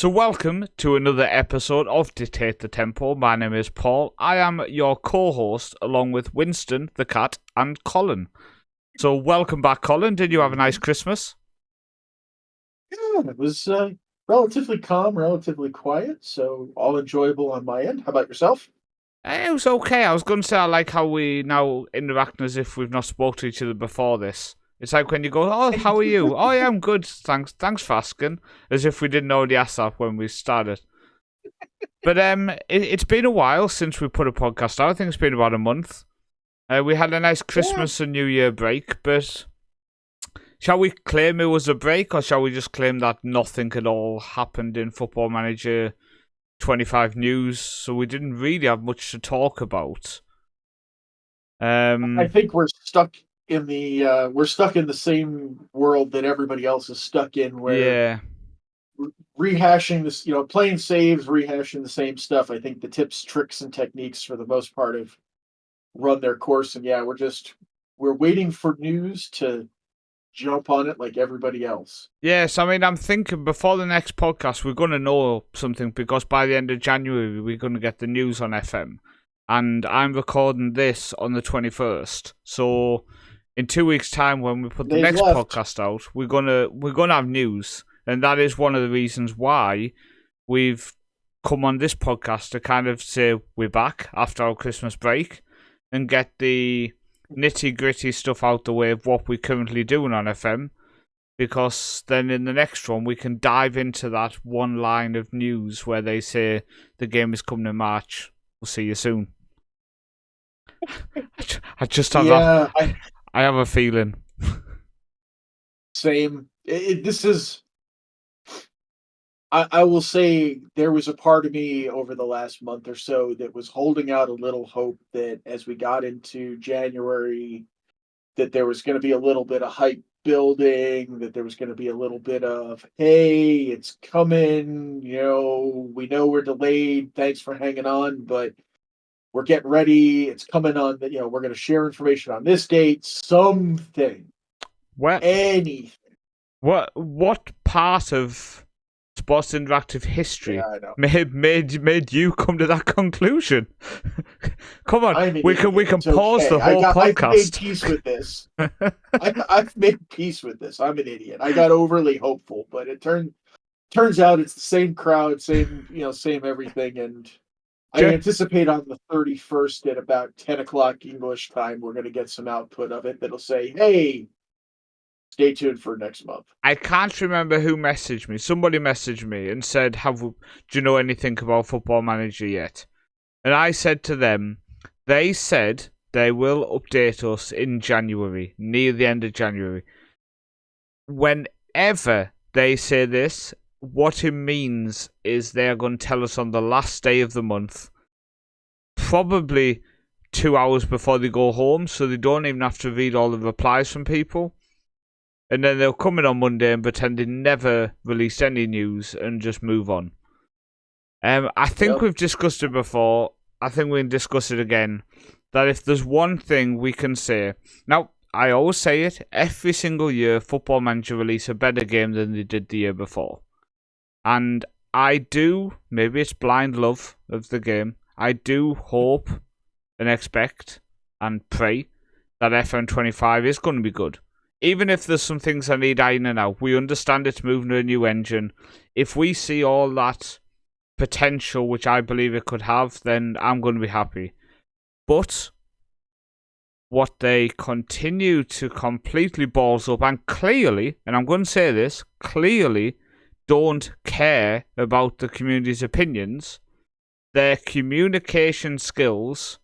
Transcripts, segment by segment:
So welcome to another episode of Dictate the Tempo. My name is Paul. I am your co-host along with Winston, the cat, and Colin. So welcome back, Colin. Did you have a nice Christmas? Yeah, it was relatively calm, relatively quiet, so all enjoyable on my end. How about yourself? It was okay. I was going to say I like how we now interact as if we've not spoke to each other before this. It's like when you go, "Oh, how are you?" "Oh, yeah, I'm good. Thanks for asking." As if we didn't already ask that when we started. But it's been a while since we put a podcast out. I think it's been about a month. We had a nice Yeah, Christmas and New Year break, but shall we claim it was a break, or shall we just claim that nothing at all happened in Football Manager 25 news, so we didn't really have much to talk about? I Um, think we're stuck in the same world that everybody else is stuck in, where yeah. rehashing this, playing saves, rehashing the same stuff. I think the tips, tricks, and techniques for the most part have run their course, and yeah, we're waiting for news to jump on it like everybody else. Yes, I mean, I'm thinking before the next podcast, we're going to know something because by the end of January, we're going to get the news on FM. And I'm recording this on the 21st. So in 2 weeks' time, when we put the Days next left. podcast out, we're gonna have news. And that is one of the reasons why we've come on this podcast to kind of say we're back after our Christmas break and get the nitty gritty stuff out the way of what we're currently doing on FM, because then in the next one we can dive into that one line of news where they say the game is coming in March. We'll see you soon. I just have that. Yeah, I have a feeling. same. This is I will say there was a part of me over the last month or so that was holding out a little hope that as we got into January, that there was going to be a little bit of hype building, that there was going to be a little bit of, hey, it's coming, we know we're delayed. Thanks for hanging on, but we're getting ready. It's coming on that, we're going to share information on this date, something, What anything. what part of Sports Interactive history Yeah, I know. made you come to that conclusion? Come on, I'm an we idiot. can It's pause the okay. whole I've made podcast. peace with this. I've made peace with this. I'm an idiot. I got overly hopeful, but turns out it's the same crowd, same everything, and I Ju- anticipate on the 31st at about 10 o'clock English time, we're going to get some output of it that'll say, "Hey, stay tuned for next month." I can't remember who messaged me. Somebody messaged me and said, do you know anything about Football Manager yet?" And I said to them, they said they will update us in January, near the end of January. Whenever they say this, what it means is they are going to tell us on the last day of the month, probably 2 hours before they go home, so they don't even have to read all the replies from people. And then they'll come in on Monday and pretend they never released any news and just move on. I think Yep. we've discussed it before. I think we can discuss it again. That if there's one thing we can say, now I always say it every single year, Football Manager release a better game than they did the year before, and I do. Maybe it's blind love of the game. I do hope and expect and pray that FM25 is going to be good. Even if there's some things I need ironing out, we understand it's moving to a new engine. If we see all that potential, which I believe it could have, then I'm going to be happy. But what they continue to completely balls up and clearly, and I'm going to say this, clearly don't care about the community's opinions, their communication skills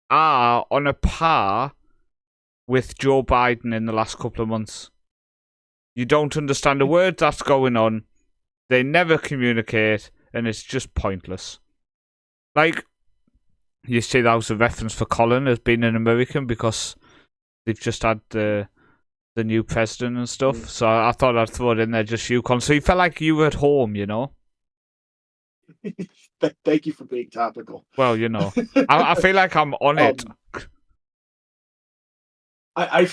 are on a par with Joe Biden in the last couple of months. You don't understand a word that's going on. They never communicate, and it's just pointless. Like, you see that was a reference for Colin as being an American because they've just had the new president and stuff. So I thought I'd throw it in there just for you, Colin. So you felt like you were at home, you know? Thank you for being topical. Well, you know. I feel like I'm on it. um, I, I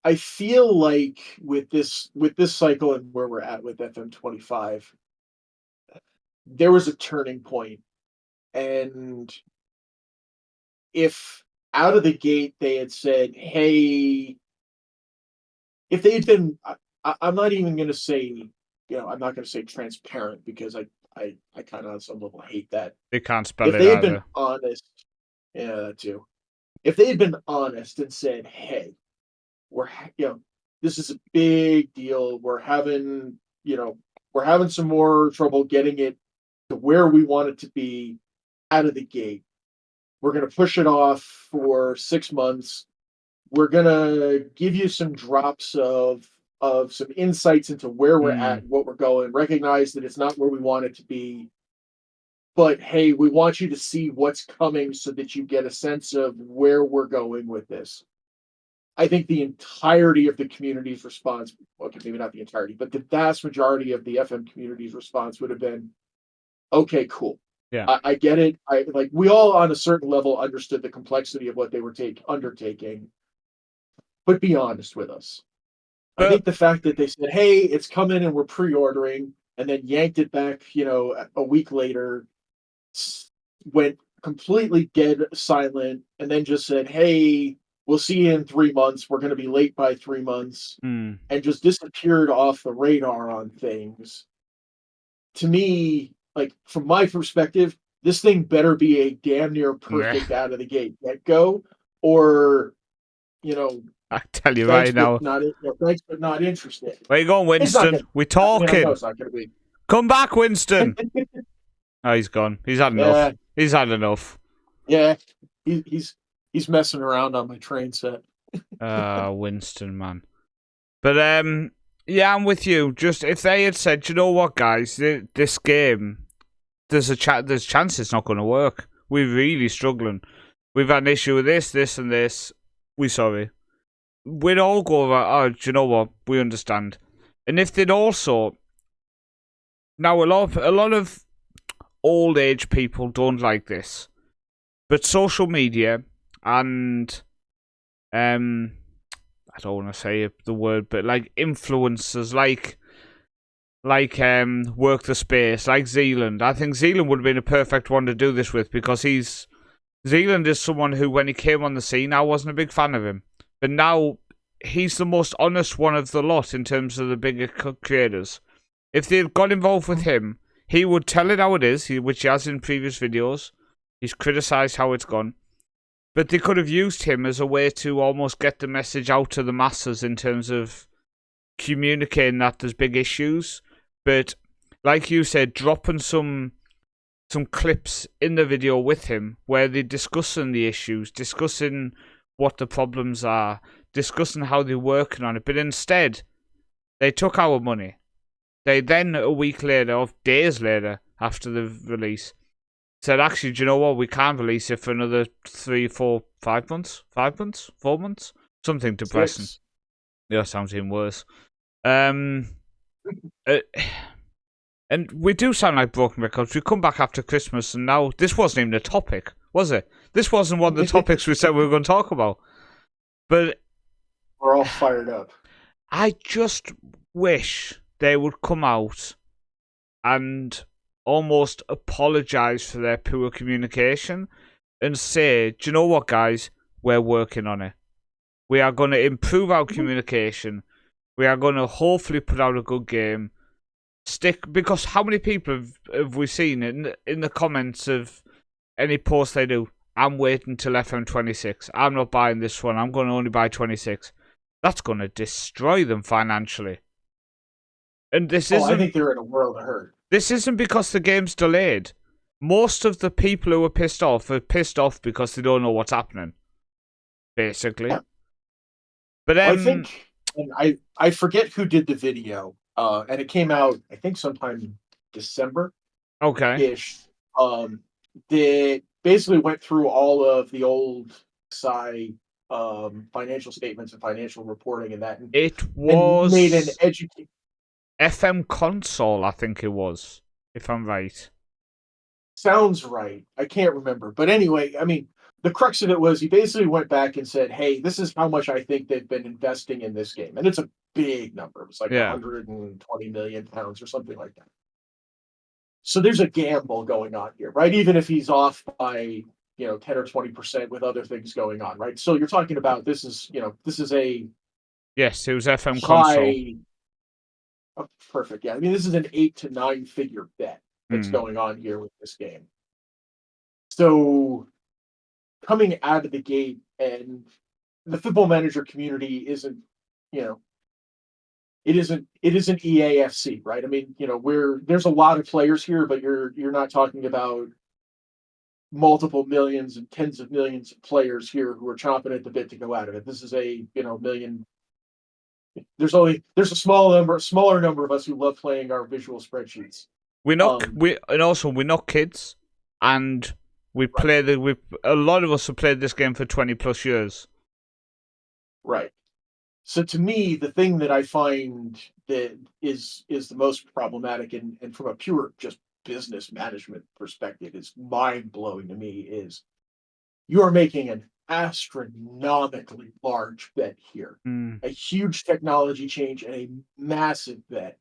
I feel like with this cycle and where we're at with FM25, there was a turning point, and if out of the gate they had said, "Hey," if they had been, I'm not even going to say, I'm not going to say transparent because I kind of on some level hate that. They can't spell If it they had been either. honest, yeah, that too. If they had been honest and said, "Hey, we're this is a big deal. We're having some more trouble getting it to where we want it to be out of the gate. We're going to push it off for 6 months. We're going to give you some drops of some insights into where we're at, Mm, what we're going. Recognize that it's not where we want it to be, but hey, we want you to see what's coming so that you get a sense of where we're going with this." I think the entirety of the community's response, okay, maybe not the entirety, but the vast majority of the FM community's response would have been, okay, cool. yeah. I get it. I like we all on a certain level understood the complexity of what they were undertaking, but be honest with us. I But think the fact that they said, "Hey, it's coming and we're pre-ordering," and then yanked it back, a week later, went completely dead silent, and then just said, "Hey, we'll see you in 3 months. We're going to be late by 3 months," mm, and just disappeared off the radar on things. To me, like from my perspective, this thing better be a damn near yeah. perfect out of the gate get go, or you know, I tell you right now. thanks but not interested. Where you going, It's not Winston? gonna. We I mean, I know talking. it's not gonna be. Come back, Winston. Oh, he's gone. He's had enough. Yeah, He's had enough. yeah. He's messing around on my train set. Winston, man. But yeah, I'm with you. Just if they had said, you know what, guys, this game, there's chance it's not going to work. We're really struggling. We've had an issue with this, and this. We sorry. We'd all go over. Oh, do you know what? We understand. And if they'd also now a lot of old age people don't like this, but social media and I don't want to say the word, but like influencers, work the space, like Zealand. I think Zealand would have been a perfect one to do this with because Zealand is someone who, when he came on the scene, I wasn't a big fan of him, but now he's the most honest one of the lot in terms of the bigger creators. If they'd got involved with him, he would tell it how it is, which he has in previous videos. He's criticised how it's gone. But they could have used him as a way to almost get the message out to the masses in terms of communicating that there's big issues. But like you said, dropping some clips in the video with him where they're discussing the issues, discussing what the problems are, discussing how they're working on it. But instead, they took our money. They then, a week later, or days later, after the release, said, actually, do you know what? We can't release it for another 3, 4, 5 months. 5 months? 4 months? Something depressing. 6. Yeah, sounds even worse. And we do sound like broken records. We come back after Christmas, and now this wasn't even a topic, was it? This wasn't one of the topics we said we were going to talk about. But We're all fired up. I just wish they would come out and almost apologise for their poor communication and say, do you know what, guys? We're working on it. We are going to improve our communication. We are going to hopefully put out a good game. Because how many people have we seen in the comments of any post they do? I'm waiting till FM26. I'm not buying this one. I'm going to only buy 26. That's going to destroy them financially. And this isn't. I think they're in a world of hurt. This isn't because the game's delayed. Most of the people who are pissed off because they don't know what's happening. Basically. Yeah. But I think, and I forget who did the video, and it came out I think sometime in December. Okay. Ish. That basically went through all of the old financial statements and financial reporting and that. It was and made an education. FM console, I think it was, if I'm right. Sounds right. I can't remember. But anyway, I mean, the crux of it was he basically went back and said, hey, this is how much I think they've been investing in this game. And it's a big number. It was like 120 million pounds or something like that. So there's a gamble going on here, right? Even if he's off by 10 or 20% with other things going on, right? So you're talking about this is a Yes, it was FM console. high. Oh, perfect. Yeah, I mean this is an 8 to 9 figure bet that's going on here with this game. So coming out of the gate, and the Football Manager community isn't, it isn't EAFC, right? I mean, there's a lot of players here, but you're not talking about multiple millions and tens of millions of players here who are chomping at the bit to go out of it. This is a million. There's a smaller number of us who love playing our visual spreadsheets. We're not kids, and a lot of us have played this game for 20 plus years. Right. So to me, the thing that I find that is the most problematic, and from a pure just business management perspective is mind blowing to me, is you are making an astronomically large bet here, a huge technology change and a massive bet.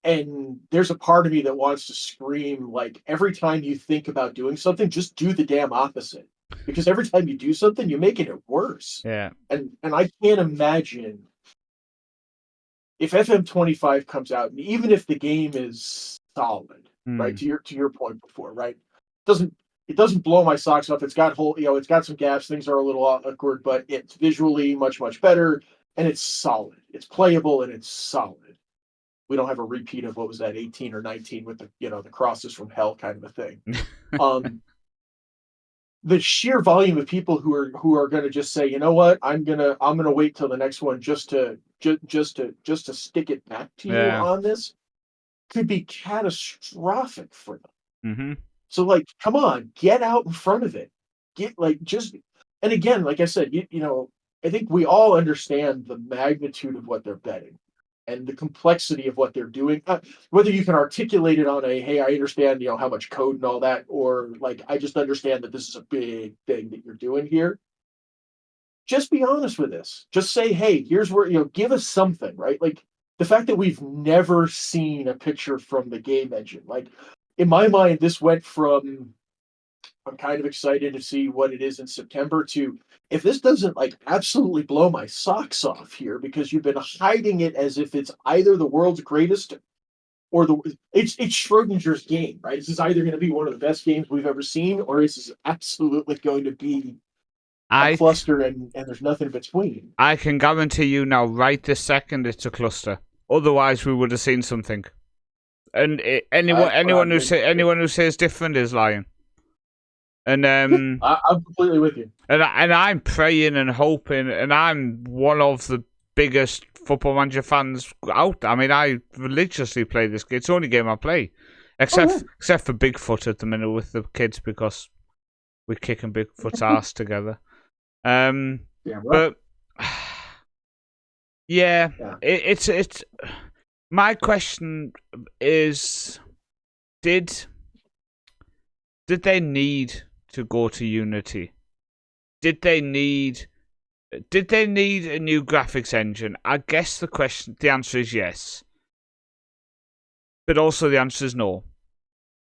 And there's a part of me that wants to scream, like, every time you think about doing something, just do the damn opposite. Because every time you do something, you're making it worse. Yeah. And I can't imagine if FM25 comes out, and even if the game is solid, right? To your point before, right? It doesn't blow my socks off. It's got it's got some gaps. Things are a little awkward, but it's visually much, much better, and it's solid. It's playable and it's solid. We don't have a repeat of what was that 18 or 19 with the the crosses from hell kind of a thing. The sheer volume of people who are going to just say, you know what, I'm gonna wait till the next one just to stick it back to you on this could be catastrophic for them. Mm-hmm. So come on, get out in front of it. And again, like I said, I think we all understand the magnitude of what they're betting and the complexity of what they're doing. Whether you can articulate it on hey, I understand, how much code and all that, or I just understand that this is a big thing that you're doing here. Just be honest with this. Just say, hey, here's where, give us something, right? The fact that we've never seen a picture from the game engine, in my mind, this went from, I'm kind of excited to see what it is in September, to, if this doesn't absolutely blow my socks off here, because you've been hiding it as if it's either the world's greatest or it's Schrodinger's game, right? This is either going to be one of the best games we've ever seen, or this is absolutely going to be a cluster, and there's nothing between. I can guarantee you now, right this second, it's a cluster. Otherwise, we would have seen something. And anyone who says different is lying. And I'm completely with you. And I'm praying and hoping, and I'm one of the biggest Football Manager fans out. I mean, I religiously play this game. It's the only game I play, except for Bigfoot at the minute with the kids, because we're kicking Bigfoot's ass together. But it's my question is, did they need to go to Unity? Did they need a new graphics engine? I guess the answer is yes. But also the answer is no.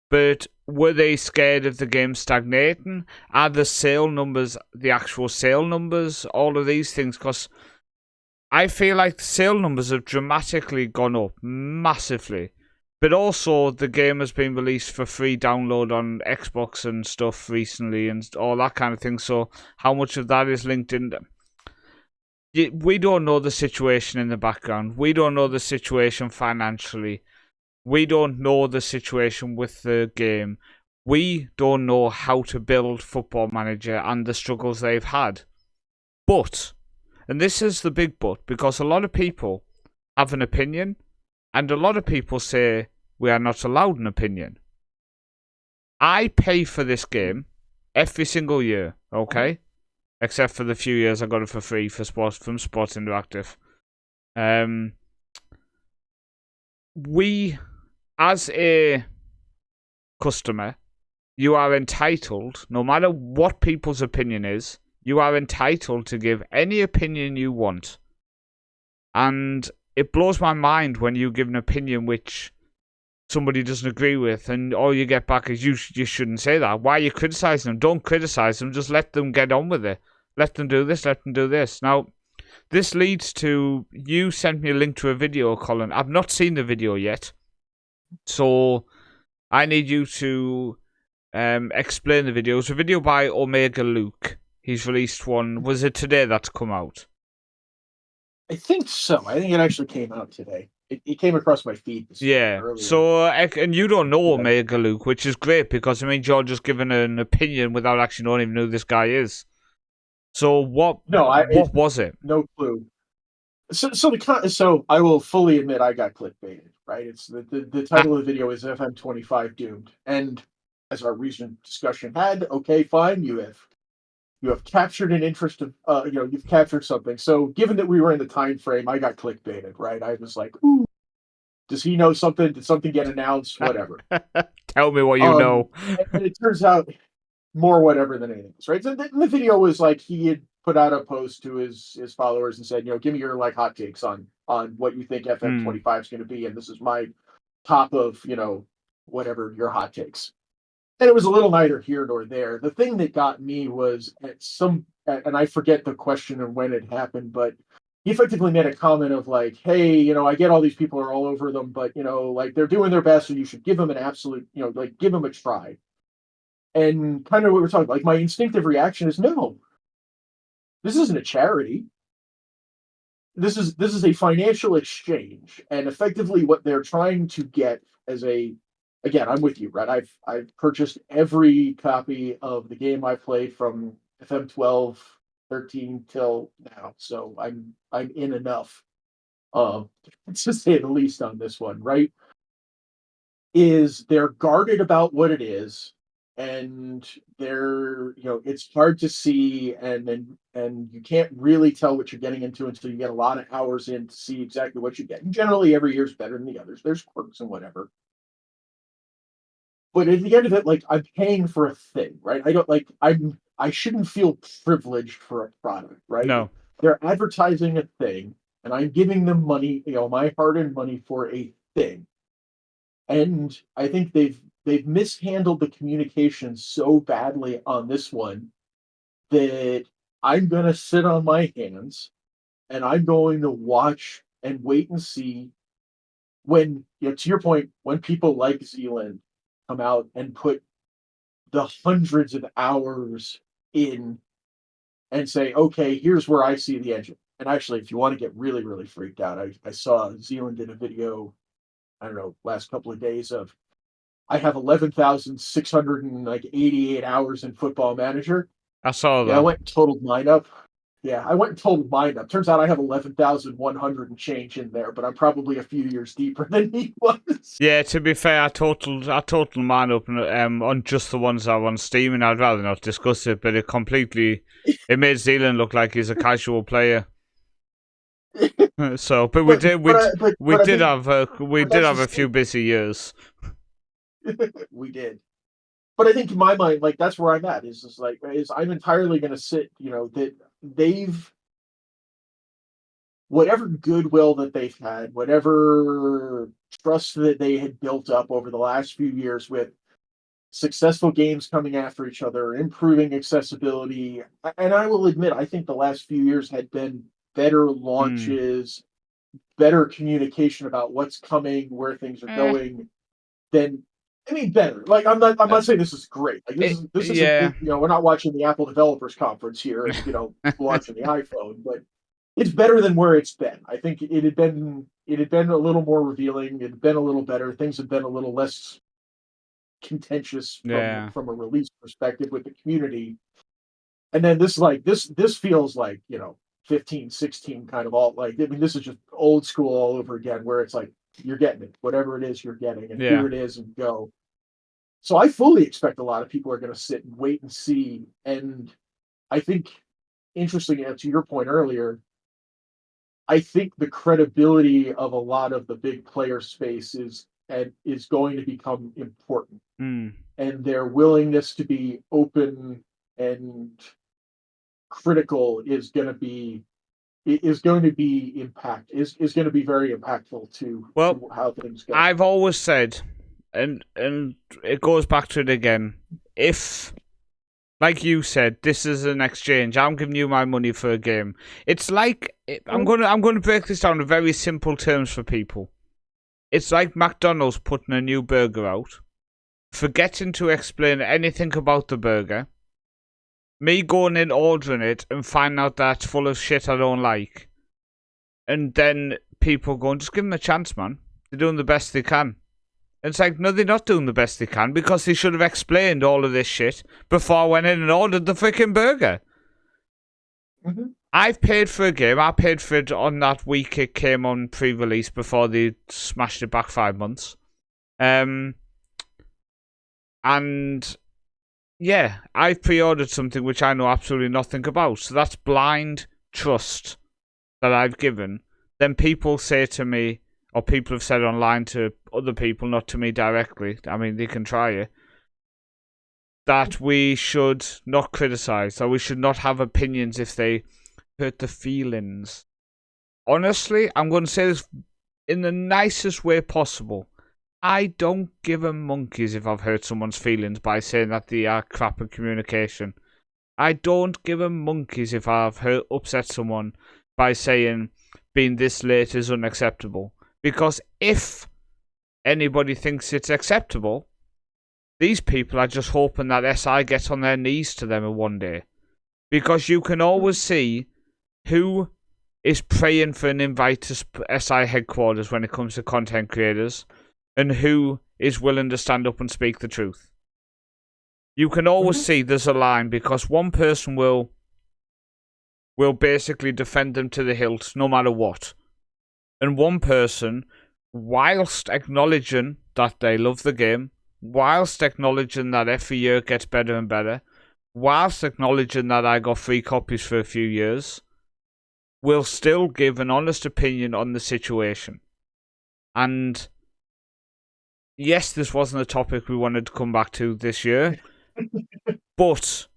But were they scared of the game stagnating? Are the sale numbers the actual sale numbers? All of these things, because I feel like the sale numbers have dramatically gone up massively. But also, the game has been released for free download on Xbox and stuff recently, and all that kind of thing. So, how much of that is linked in? We don't know the situation in the background. We don't know the situation financially. We don't know the situation with the game. We don't know how to build Football Manager and the struggles they've had. But, and this is the big but, because a lot of people have an opinion, and a lot of people say we are not allowed an opinion. I pay for this game every single year, okay? Except for the few years I got it for free from Sports Interactive. We, as a customer, you are entitled, no matter what people's opinion is, you are entitled to give any opinion you want. And it blows my mind when you give an opinion which somebody doesn't agree with, and all you get back is you shouldn't say that. Why are you criticizing them? Don't criticize them. Just let them get on with it. Let them do this. Let them do this. Now, this leads to you sent me a link to a video, Colin. I've not seen the video yet, so I need you to explain the video. It's a video by Omega Luke. He's released one. Was it today that's come out? I think so. I think it actually came out today. It came across my feed earlier. So, and you don't know Omega Luke, which is great because it means you're just giving an opinion without actually knowing even who this guy is. So what was it? No clue. So I will fully admit I got clickbaited, right? It's the title of the video is FM25 Doomed. And as our recent discussion had, okay, fine, you have captured an interest of you've captured something. So given that we were in the time frame, I got clickbaited, right? I was like, ooh, does he know something? Did something get announced? Whatever. Tell me what you know. And it turns out more whatever than anything else, right? So the video was like he had put out a post to his followers and said, give me your like hot takes on what you think FM25 is going to be, and this is my top of whatever your hot takes. And it was a little neither here nor there. The thing that got me was and I forget the question and when it happened, but he effectively made a comment of like, hey, I get all these people are all over them, but like they're doing their best, so you should give them an absolute, like give them a try. And kind of what we're talking about, like my instinctive reaction is no. This isn't a charity. This is a financial exchange, and effectively what they're trying to get as again, I'm with you, right? I've purchased every copy of the game I played from FM12, 13 till now, so I'm in enough. To say the least on this one, right? Is they're guarded about what it is, and they're it's hard to see, and you can't really tell what you're getting into until you get a lot of hours in to see exactly what you get. And generally, every year's better than the others. There's quirks and whatever. But at the end of it, like I'm paying for a thing, right? I shouldn't feel privileged for a product, right? No. They're advertising a thing, and I'm giving them money, my hard-earned money for a thing. And I think they've mishandled the communication so badly on this one that I'm gonna sit on my hands and I'm going to watch and wait and see when, to your point, when people like Zealand come out and put the hundreds of hours in and say, okay, here's where I see the engine. And actually, if you want to get really, really freaked out, I saw Zealand did a video, I don't know, last couple of days of, I have 11,688 hours in Football Manager. I saw that. Yeah, I went and totaled mine up. Turns out I have 11,100 and change in there, but I'm probably a few years deeper than he was. Yeah, to be fair, I totaled mine up on just the ones that are on Steam, and I'd rather not discuss it, but it made Zealand look like he's a casual player. So, but we did have a few busy years. We did. But I think in my mind, like that's where I'm at. Is I'm entirely going to sit. That they've whatever goodwill that they've had, whatever trust that they had built up over the last few years with successful games coming after each other, improving accessibility, and I will admit, I think the last few years had been better launches, better communication about what's coming, where things are going. Better. Like I'm not saying this is great. Like this is we're not watching the Apple Developers Conference here and launching the iPhone, but it's better than where it's been. I think it had been a little more revealing. It had been a little better. Things had been a little less contentious from a release perspective with the community. And then this feels like 15, 16 kind of all like this is just old school all over again, where it's like you're getting it, whatever it is you're getting, and here it is, and go. So I fully expect a lot of people are going to sit and wait and see. And I think, interestingly, to your point earlier, I think the credibility of a lot of the big player space is going to become important, and their willingness to be open and critical is going to be very impactful to how things go. I've always said and it goes back to it again. If, like you said, this is an exchange. I'm giving you my money for a game. It's like I'm gonna break this down to very simple terms for people. It's like McDonald's putting a new burger out, forgetting to explain anything about the burger, me going in ordering it and finding out that it's full of shit I don't like, and then people going, just give them a chance, man. They're doing the best they can. It's like, no, they're not doing the best they can because they should have explained all of this shit before I went in and ordered the freaking burger. Mm-hmm. I've paid for a game. I paid for it on that week it came on pre-release before they smashed it back 5 months. And yeah, I've pre-ordered something which I know absolutely nothing about. So that's blind trust that I've given. Then people say to me, or people have said online to other people, not to me directly, I mean, they can try it, that we should not criticise, or we should not have opinions if they hurt the feelings. Honestly, I'm going to say this in the nicest way possible. I don't give a monkeys if I've hurt someone's feelings by saying that they are crap at communication. I don't give a monkeys if I've upset someone by saying being this late is unacceptable. Because if anybody thinks it's acceptable, these people are just hoping that SI gets on their knees to them one day. Because you can always see who is praying for an invite to SI headquarters when it comes to content creators, and who is willing to stand up and speak the truth. You can always see there's a line, because one person will basically defend them to the hilt no matter what. And one person, whilst acknowledging that they love the game, whilst acknowledging that every year it gets better and better, whilst acknowledging that I got free copies for a few years, will still give an honest opinion on the situation. And yes, this wasn't a topic we wanted to come back to this year, but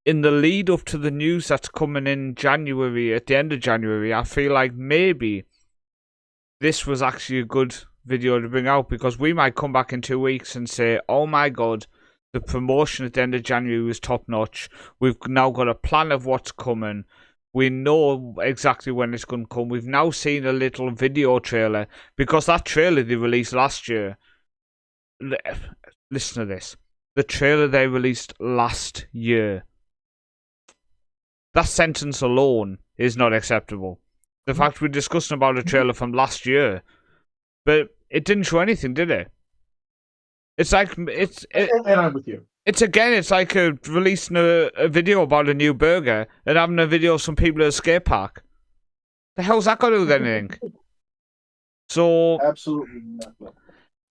in the lead up to the news that's coming in January, at the end of January, I feel like maybe this was actually a good video to bring out, because we might come back in 2 weeks and say, oh my god, the promotion at the end of January was top notch. We've now got a plan of what's coming. We know exactly when it's going to come. We've now seen a little video trailer, because that trailer they released last year, listen to this, the trailer they released last year, that sentence alone is not acceptable. The fact we're discussing about a trailer from last year, but it didn't show anything, did it? It's like and I'm with you. It's like releasing a video about a new burger and having a video of some people at a skate park. The hell's that got to do with anything? So absolutely nothing.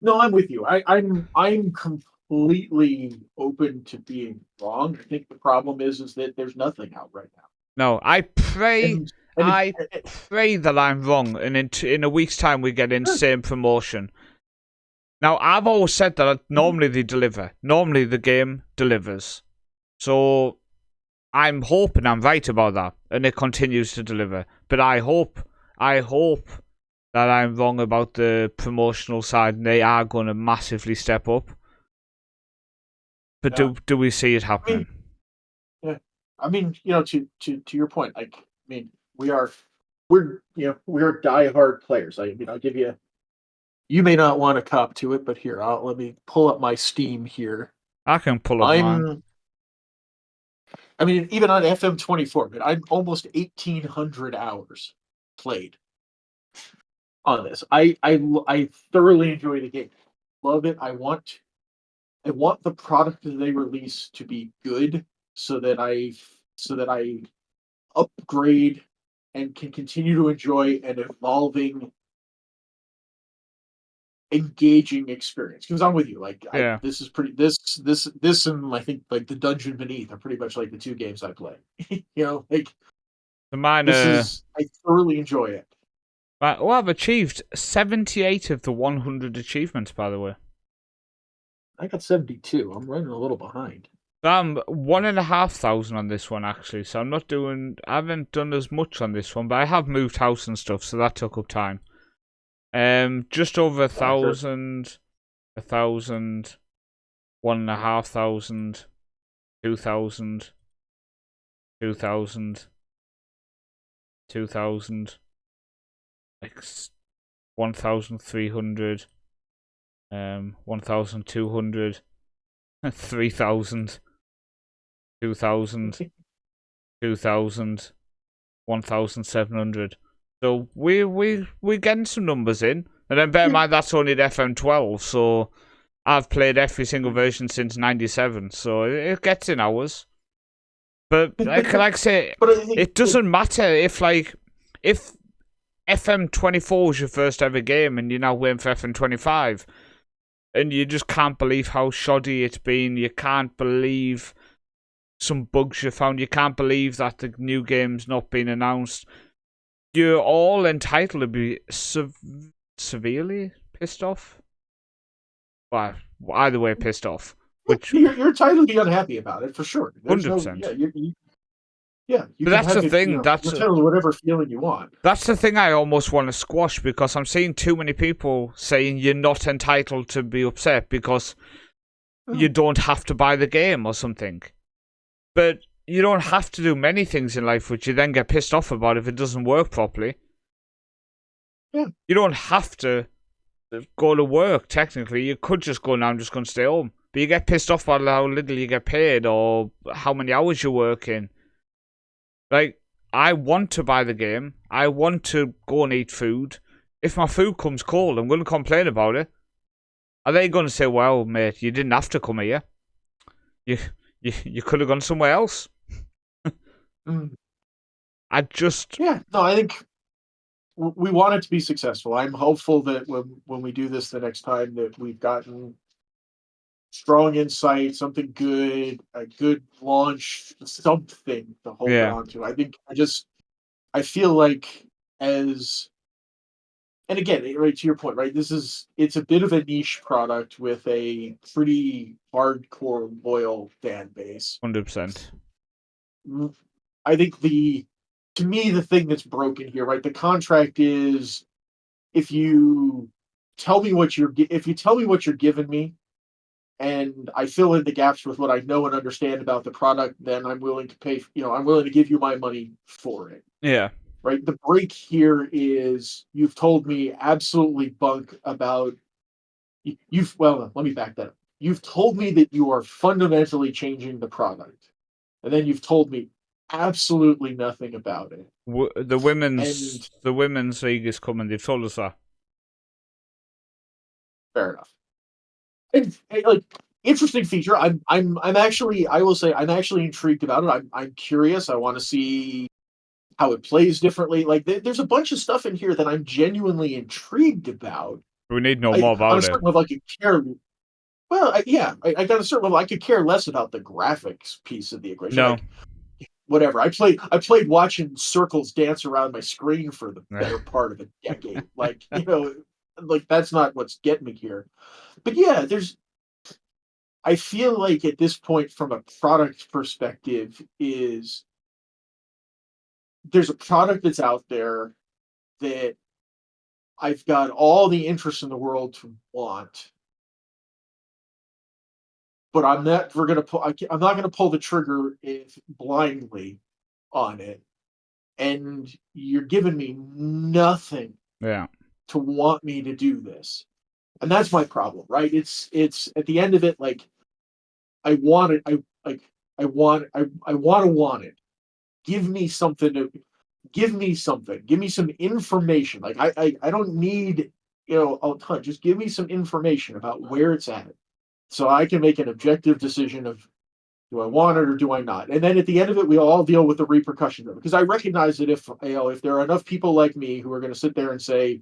No, I'm with you. I'm completely open to being wrong. I think the problem is that there's nothing out right now. No, I pray. I pray that I'm wrong, and in a week's time we get insane promotion. Now, I've always said that normally they deliver. Normally the game delivers. So, I'm hoping I'm right about that, and it continues to deliver. But I hope that I'm wrong about the promotional side, and they are going to massively step up. But do we see it happening? I mean, to your point, like, I mean, we're diehard players. I mean, I'll give you. You may not want to cop to it, but here, let me pull up my Steam here. I can pull up mine. I mean, even on FM25, but I'm almost 1,800 hours played on this. I thoroughly enjoy the game. Love it. I want the product that they release to be good, so that I upgrade and can continue to enjoy an evolving, engaging experience. Because I'm with you. Like, yeah. This and I think like the Dungeon Beneath are pretty much like the two games I play. Like mine. I thoroughly enjoy it. Well, I've achieved 78 of the 100 achievements, by the way. I got 72. I'm running a little behind. I'm 1,500 on this one, actually, so I haven't done as much on this one, but I have moved house and stuff, so that took up time. Just over 1,000 1,000, 1,500, 2,000, 2,000, 2,000, like 1,300, 1,200, 3,000, 2,000, 2,000, 1,700. So we're getting some numbers in. And then bear in mind that's only the FM12, so I've played every single version since '97, so it gets in hours. But like I say, it doesn't matter if FM24 was your first ever game and you're now waiting for FM25, and you just can't believe how shoddy it's been. You can't believe some bugs you found. You can't believe that the new game's not been announced. You're all entitled to be severely pissed off. Well, either way, pissed off. Which you're entitled to be unhappy about it for sure. 100%. But that's the thing. You're entitled to whatever feeling you want. That's the thing I almost want to squash, because I'm seeing too many people saying you're not entitled to be upset because you don't have to buy the game or something. But you don't have to do many things in life which you then get pissed off about if it doesn't work properly. Yeah. You don't have to go to work, technically. You could just go, now I'm just going to stay home. But you get pissed off about how little you get paid or how many hours you're working. Like, I want to buy the game. I want to go and eat food. If my food comes cold, I'm going to complain about it. Are they going to say, well, mate, you didn't have to come here. You could have gone somewhere else. I think we want it to be successful. I'm hopeful that when we do this the next time that we've gotten strong insight, something good, a good launch, something to hold it on to. I feel like and again, right to your point, right? It's a bit of a niche product with a pretty hardcore loyal fan base. 100%. I think to me, the thing that's broken here, right? The contract is if you tell me what you're giving me, and I fill in the gaps with what I know and understand about the product, then I'm willing to pay. I'm willing to give you my money for it. Yeah. Right. The break here is you've told me absolutely bunk about let me back that up. You've told me that you are fundamentally changing the product, and then you've told me absolutely nothing about it. The women's league is coming. They've told us that. Fair enough. And like, interesting feature. I'm actually, I will say, I'm actually intrigued about it. I'm curious. I want to see how it plays differently. Like, there's a bunch of stuff in here that I'm genuinely intrigued about. We need to know more about it. On a certain level, I could care. Well, I got a certain level. I could care less about the graphics piece of the equation. No. Like, whatever. I played watching circles dance around my screen for the better part of a decade. Like, like that's not what's getting me here. But yeah, I feel like at this point, from a product perspective, there's a product that's out there that I've got all the interest in the world to want, but I'm not going to pull the trigger blindly on it, and you're giving me nothing to want me to do this. And that's my problem, right? It's at the end of it, like, I want it. I want to want it. Give me something. Give me some information. Like, I don't need, a ton. Just give me some information about where it's at, so I can make an objective decision of, do I want it or do I not? And then at the end of it, we all deal with the repercussions of it. Because I recognize that if there are enough people like me who are going to sit there and say,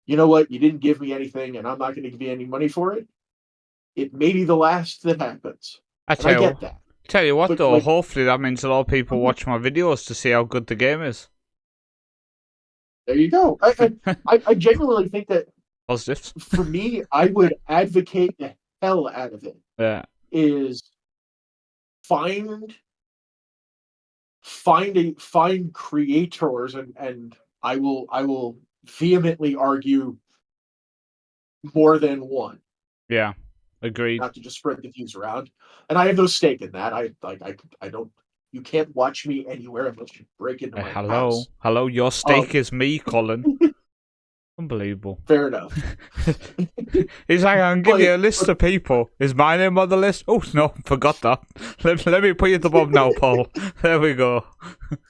you know what, you didn't give me anything and I'm not going to give you any money for it, it may be the last that happens. I get that. Tell you what, though, hopefully that means a lot of people watch my videos to see how good the game is. There you go. I genuinely think that positives. For me, I would advocate the hell out of it. Yeah. Is find creators, and I will vehemently argue more than one. Yeah, agreed. not to just spread the views around. And I have no stake in that. I don't. You can't watch me anywhere unless you break into my house. Hello, your steak is me, Colin. Unbelievable. Fair enough. He's like, I can give you a list of people. Is my name on the list? Oh, no, forgot that. Let me put you at the bottom now, Paul. There we go.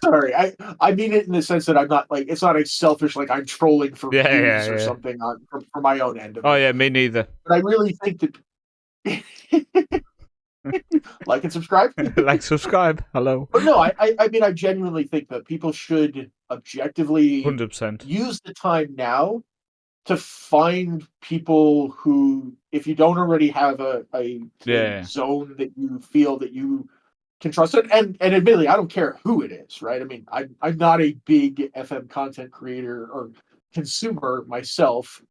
Sorry, I mean it in the sense that I'm not like, it's not a selfish, like I'm trolling for views or something for my own end of it. Oh, yeah, me neither. But I really think that like and subscribe. Like, subscribe. Hello. But no, I mean, I genuinely think that people should objectively 100% use the time now to find people who, if you don't already have a zone that you feel that you can trust it, and admittedly, I don't care who it is, right? I mean, I'm not a big FM content creator or consumer myself.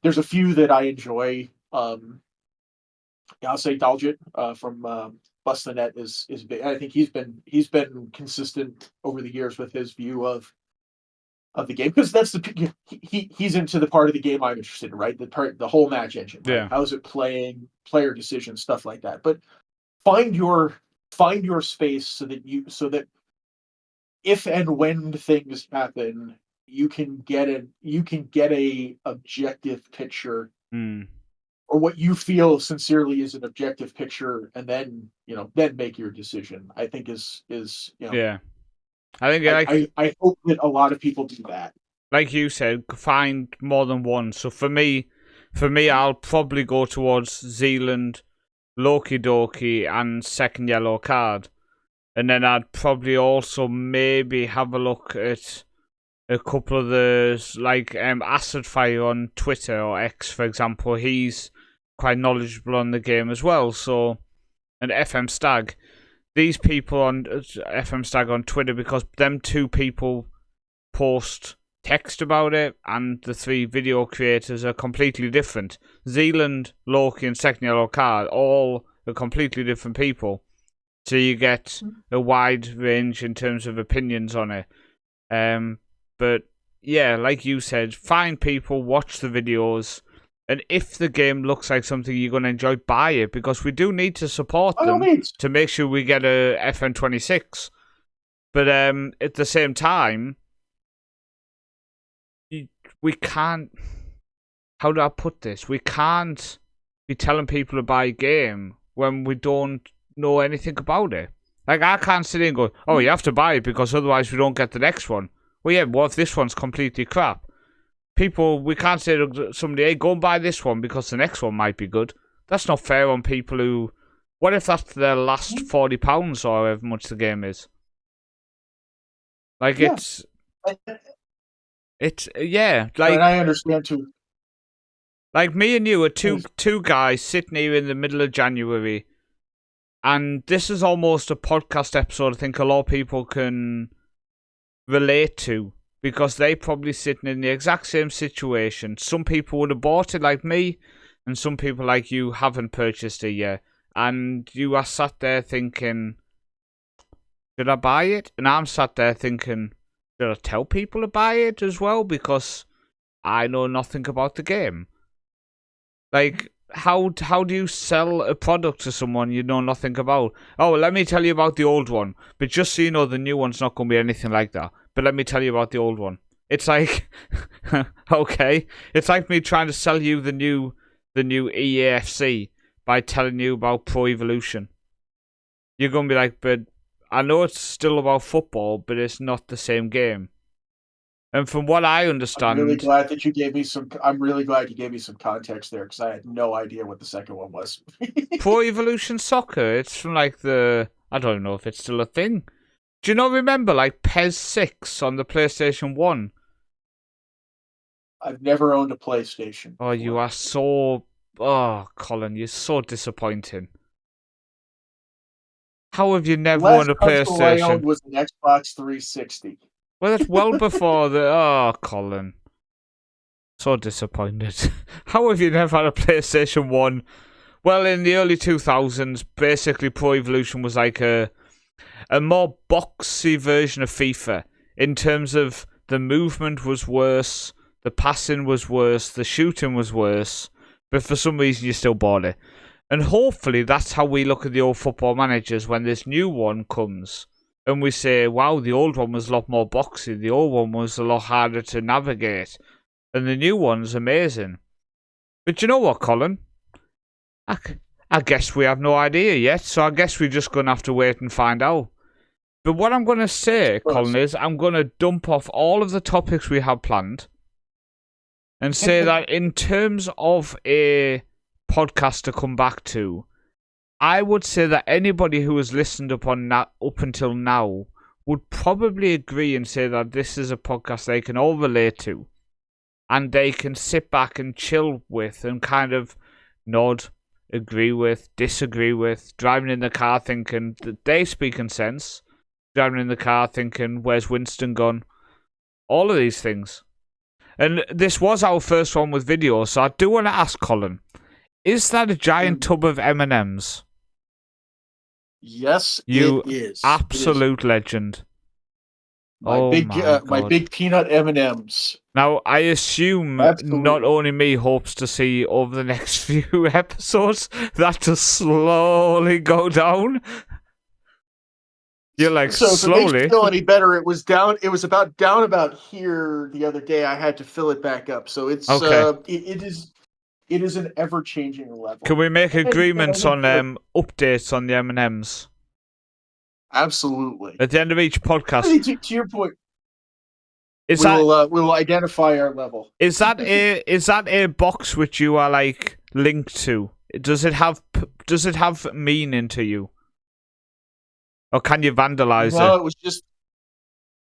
There's a few that I enjoy. I'll say Daljit from Bust the Net is big. I think he's been consistent over the years with his view of the game, because that's he's into the part of the game I'm interested in, right? The whole match engine. Right? Yeah. How's it playing, player decisions, stuff like that. But find your space so that if and when things happen, you can get a objective picture. Or what you feel sincerely is an objective picture, and then make your decision. I think is yeah. I think I hope that a lot of people do that. Like you said, find more than one. So for me, I'll probably go towards Zealand, Loki Doki, and second yellow card, and then I'd probably also maybe have a look at a couple of those, like Acid Fire on Twitter or X, for example. He's quite knowledgeable on the game as well. So, and FM Stag, these people on FM Stag on Twitter, because them two people post text about it, and the three video creators are completely different. Zealand, Loki, and Second Yellow Card all are completely different people. So you get a wide range in terms of opinions on it. But yeah, like you said, find people, watch the videos, and if the game looks like something you're going to enjoy, buy it, because we do need to support them to make sure we get a FM26. But at the same time, we can't... How do I put this? We can't be telling people to buy a game when we don't know anything about it. Like, I can't sit in and go, oh, you have to buy it because otherwise we don't get the next one. Well, yeah, what if this one's completely crap? People, we can't say to somebody, hey, go and buy this one because the next one might be good. That's not fair on people who... What if that's their last £40 or however much the game is? Like, yeah. Yeah. Like, and I understand too. Like, me and you are two guys sitting here in the middle of January, and this is almost a podcast episode I think a lot of people can relate to, because they probably sitting in the exact same situation. Some people would have bought it like me, and some people like you haven't purchased it yet. And you are sat there thinking, should I buy it? And I'm sat there thinking, should I tell people to buy it as well? Because I know nothing about the game. Like, how do you sell a product to someone you know nothing about? Oh, let me tell you about the old one. But just so you know, the new one's not going to be anything like that. But let me tell you about the old one. It's like, okay. It's like me trying to sell you the new EAFC by telling you about Pro Evolution. You're going to be like, but I know it's still about football, but it's not the same game. And from what I understand... I'm really glad you gave me some context there, because I had no idea what the second one was. Pro Evolution Soccer, it's from like the... I don't know if it's still a thing. Do you not remember like PES 6 on the PlayStation 1? I've never owned a PlayStation. Oh, you are so... Oh, Colin, you're so disappointing. How have you never owned a PlayStation? The last console I owned was an Xbox 360. Well, that's well before the... Oh, Colin. So disappointed. How have you never had a PlayStation 1? Well, in the early 2000s, basically Pro Evolution was like a more boxy version of FIFA. In terms of the movement was worse, the passing was worse, the shooting was worse, but for some reason you still bought it. And hopefully that's how we look at the old Football Managers when this new one comes. And we say, wow, the old one was a lot more boxy. The old one was a lot harder to navigate. And the new one's amazing. But you know what, Colin? I guess we have no idea yet. So I guess we're just going to have to wait and find out. But what I'm going to say, Colin, is I'm going to dump off all of the topics we have planned. And say that in terms of a podcast to come back to, I would say that anybody who has listened up until now would probably agree and say that this is a podcast they can all relate to, and they can sit back and chill with and kind of nod, agree with, disagree with, driving in the car thinking that they speak in sense, driving in the car thinking, where's Winston gone? All of these things. And this was our first one with video, so I do want to ask Colin, is that a giant tub of M&Ms? Yes, you it is. Absolute legend. My big peanut M&Ms. Now, I assume not only me hopes to see over the next few episodes that to slowly go down. You're like, so slowly. If it makes you feel any better, it was down about here the other day. I had to fill it back up. So it's okay. It is an ever-changing level. Can we make agreements on updates on the M&Ms? Absolutely. At the end of each podcast. To your point, we will identify our level. Is that a box which you are like linked to? Does it have meaning to you? Or can you vandalize it? No, it was just...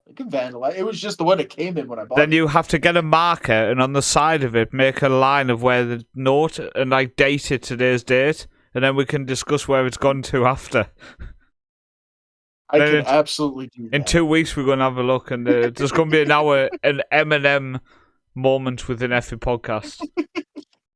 I can vandalize. It was just the one it came in when I bought it. Then you have to get a marker and on the side of it make a line of where the note and like date it today's date, and then we can discuss where it's gone to after. I can absolutely do that. In 2 weeks we're going to have a look, and there's going to be an M&M moment within FE podcast.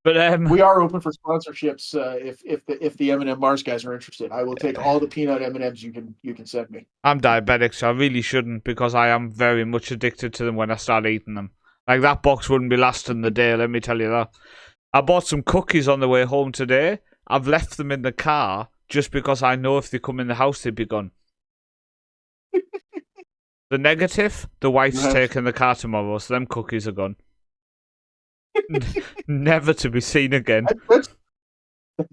But we are open for sponsorships. If the M&M Mars guys are interested, I will take all the peanut M&Ms you can send me. I'm diabetic, so I really shouldn't, because I am very much addicted to them when I start eating them. Like, that box wouldn't be lasting the day, let me tell you that. I bought some cookies on the way home today. I've left them in the car just because I know if they come in the house, they'd be gone. The negative, the wife's taking the car tomorrow, so them cookies are gone. Never to be seen again.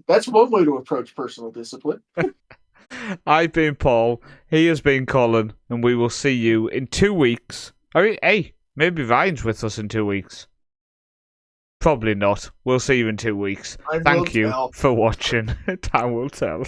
That's one way to approach personal discipline. I've been Paul, he has been Colin, and we will see you in 2 weeks. I mean, hey, maybe Ryan's with us in 2 weeks. Probably not. We'll see you in 2 weeks. Thank you for watching. Time will tell.